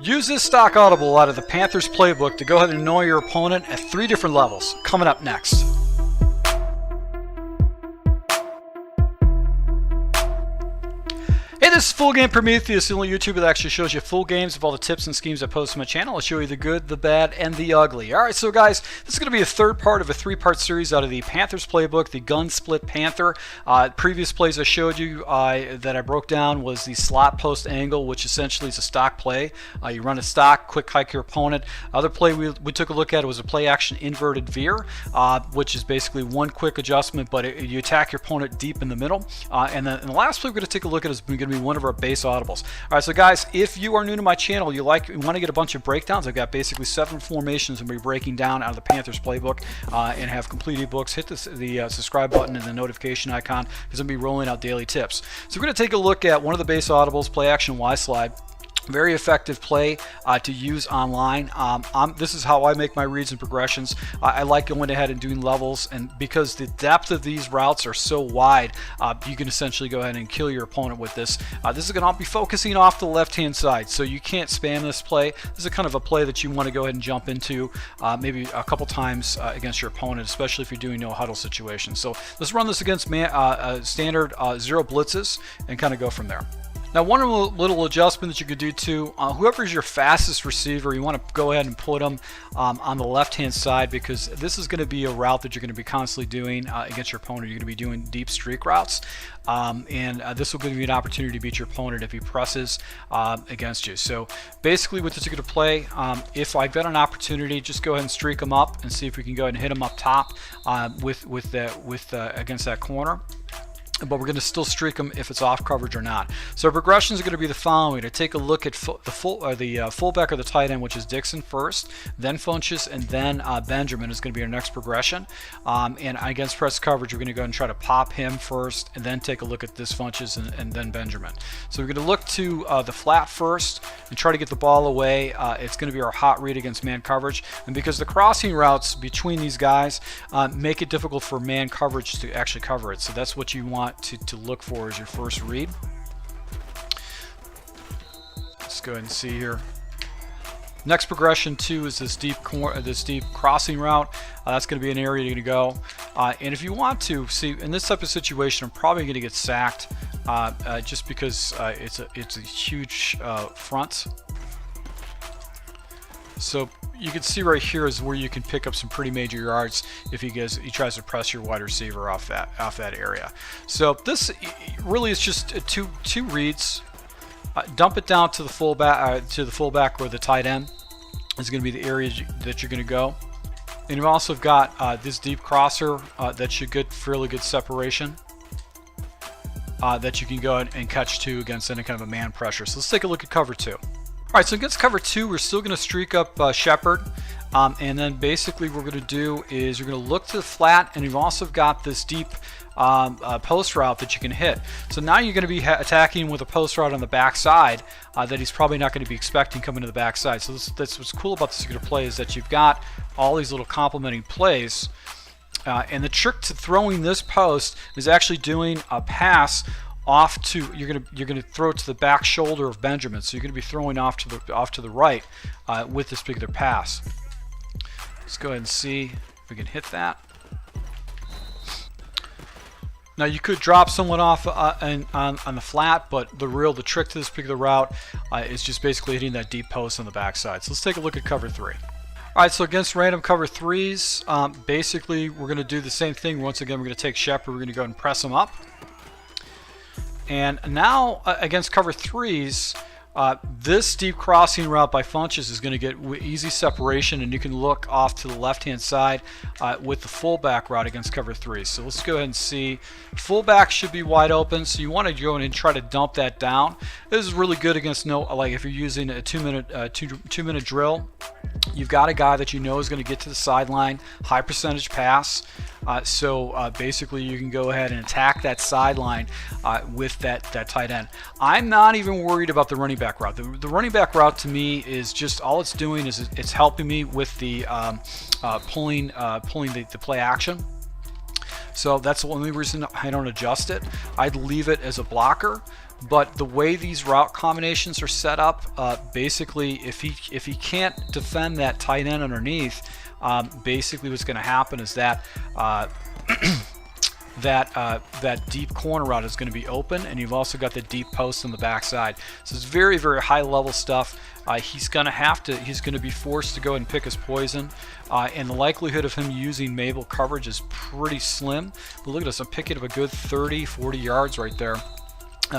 Use this stock audible out of the Panthers playbook to go ahead and annoy your opponent at 3 different levels. Coming up next. Hey, this is Full Game Prometheus, the only YouTuber that actually shows you full games of all the tips and schemes I post on my channel. I'll show you the good, the bad, and the ugly. Alright, so guys, this is going to be a third part of a 3-part series out of the Panthers playbook, the Gun Split Panther. Previous plays I showed you that I broke down was the slot post angle, which essentially is a stock play. You run a stock, quick hike your opponent. Other play we took a look at was a play action inverted veer, which is basically one quick adjustment, but you attack your opponent deep in the middle. And then the last play we're going to take a look at is going to be one of our base audibles. Alright, so guys, if you are new to my channel, you want to get a bunch of breakdowns, I've got basically 7 formations I'm going to be breaking down out of the Panthers playbook and have complete ebooks. Hit the subscribe button and the notification icon because I'm going to be rolling out daily tips. So we're going to take a look at one of the base audibles, play action Y slide. Very effective play to use online. This is how I make my reads and progressions. I like going ahead and doing levels, and because the depth of these routes are so wide, you can essentially go ahead and kill your opponent with this. This is going to be focusing off the left-hand side, so you can't spam this play. This is kind of a play that you want to go ahead and jump into maybe a couple times against your opponent, especially if you're doing no huddle situations. So let's run this against standard 0 blitzes and kind of go from there. Now, one little adjustment that you could do too, whoever is your fastest receiver, you want to go ahead and put them on the left-hand side, because this is going to be a route that you're going to be constantly doing against your opponent. You're going to be doing deep streak routes, and this will give you an opportunity to beat your opponent if he presses against you. So basically with this particular play, if I've got an opportunity, just go ahead and streak them up and see if we can go ahead and hit them up top against that corner. But we're going to still streak them if it's off coverage or not. So our progressions are going to be the following. To take a look at the fullback or the tight end, which is Dixon first, then Funchess, and then Benjamin is going to be our next progression. And against press coverage, we're going to go and try to pop him first, and then take a look at this Funchess and then Benjamin. So we're going to look to the flat first and try to get the ball away. It's going to be our hot read against man coverage. And because the crossing routes between these guys make it difficult for man coverage to actually cover it. So that's what you want to look for as your first read. Let's go ahead and see here. Next progression too is this deep crossing route. That's going to be an area you're going to go. And if you want to see in this type of situation, I'm probably going to get sacked just because it's a huge front. So you can see right here is where you can pick up some pretty major yards if he tries to press your wide receiver off that area. So this really is just two reads. Dump it down to the fullback or the tight end is going to be the area that you're going to go. And you've also got this deep crosser that should get fairly good separation that you can go and catch to against any kind of a man pressure. So let's take a look at cover 2. Alright, so against cover 2, we're still going to streak up Shepard, and then basically what we're going to do is you're going to look to the flat, and you've also got this deep post route that you can hit. So now you're going to be attacking with a post route on the backside that he's probably not going to be expecting coming to the backside. So that's what's cool about this particular play, is that you've got all these little complementing plays, and the trick to throwing this post is actually doing a pass off to, you're gonna throw it to the back shoulder of Benjamin, so you're gonna be throwing off to the right with this particular pass. Let's go ahead and see if we can hit that. Now you could drop someone off on the flat, but the trick to this particular route is just basically hitting that deep post on the backside. So let's take a look at cover 3. Alright, so against random cover 3s, basically we're going to do the same thing. Once again, we're going to take Shepard, we're going to go ahead and press him up. And now against cover 3s, this deep crossing route by Funchess is going to get easy separation, and you can look off to the left-hand side with the fullback route against cover 3. So let's go ahead and see. Fullback should be wide open, so you want to go in and try to dump that down. This is really good against if you're using a two-minute drill. You've got a guy that you know is going to get to the sideline, high percentage pass. So basically you can go ahead and attack that sideline with that tight end. I'm not even worried about the running back route. The running back route to me is just, all it's doing is it's helping me with the pulling the play action. So that's the only reason I don't adjust it. I'd leave it as a blocker. but the way these route combinations are set up, basically if he can't defend that tight end underneath, basically what's going to happen is that that deep corner route is going to be open, and you've also got the deep post on the backside. So it's very, very high level stuff. He's going to be forced to go and pick his poison, and the likelihood of him using Mabel coverage is pretty slim. But look at this, I'm picking up a good 30-40 yards right there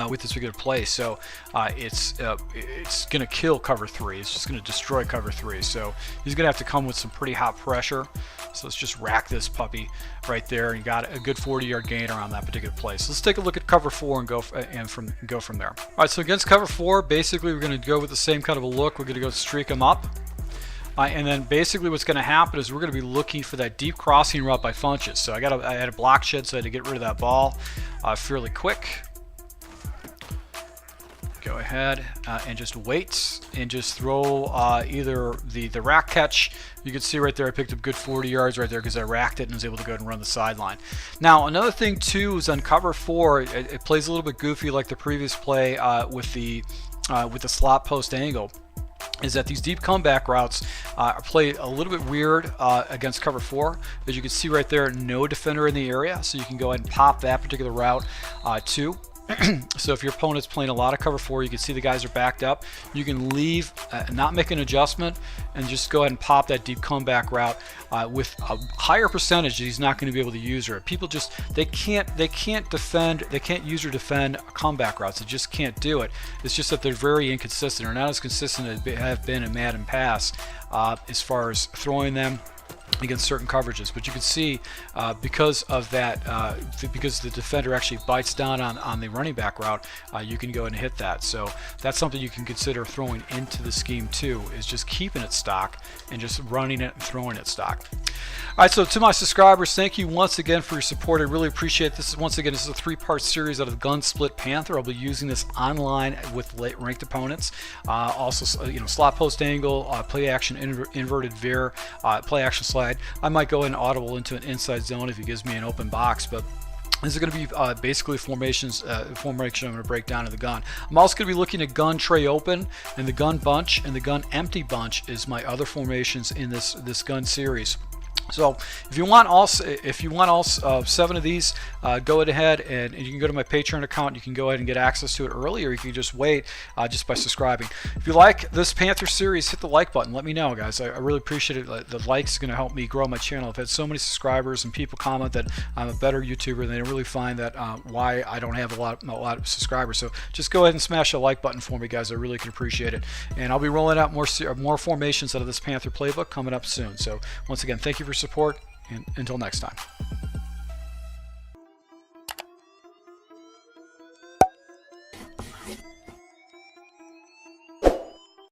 with this regular play. So it's going to kill cover 3. It's just going to destroy cover 3. So he's going to have to come with some pretty hot pressure. So let's just rack this puppy right there, and you got a good 40-yard gain around that particular play. So let's take a look at cover 4 and go from there. All right, so against cover 4, basically we're going to go with the same kind of a look. We're going to go streak them up. And then basically what's going to happen is we're going to be looking for that deep crossing route by Funches. So I had a block shed, so I had to get rid of that ball fairly quick. Go ahead and just wait and just throw either the rack catch. You can see right there I picked up good 40 yards right there because I racked it and was able to go ahead and run the sideline. Now another thing too is on cover 4, it plays a little bit goofy like the previous play with the slot post angle, is that these deep comeback routes play a little bit weird against cover 4. As you can see right there, no defender in the area, so you can go ahead and pop that particular route too. So if your opponent's playing a lot of cover 4, you can see the guys are backed up. You can leave, not make an adjustment, and just go ahead and pop that deep comeback route with a higher percentage. He's not going to be able to use her. People just they can't use or defend comeback routes. They just can't do it. It's just that they're very inconsistent, or not as consistent as they have been in Madden past as far as throwing them against certain coverages. But you can see because of that, because the defender actually bites down on the running back route, you can go ahead and hit that. So that's something you can consider throwing into the scheme too, is just keeping it stock and just running it and throwing it stock. All right, so to my subscribers, thank you once again for your support. I really appreciate this. Once again, this is a 3-part series out of the Gun Split Panther. I'll be using this online with late ranked opponents. Also, slot post angle, play action inverted veer, play action slide. I might go in audible into an inside zone if he gives me an open box, but this is going to be basically formation I'm going to break down in the gun. I'm also going to be looking at gun tray open and the gun bunch, and the gun empty bunch is my other formations in this gun series. So if you want all 7 of these, go ahead and you can go to my Patreon account. You can go ahead and get access to it early, or you can just wait just by subscribing. If you like this Panther series, hit the like button. Let me know, guys. I really appreciate it. The likes are going to help me grow my channel. I've had so many subscribers and people comment that I'm a better YouTuber, and they really find that why I don't have a lot of subscribers. So just go ahead and smash the like button for me, guys. I really can appreciate it. And I'll be rolling out more formations out of this Panther playbook coming up soon. So once again, thank you for support, and until next time.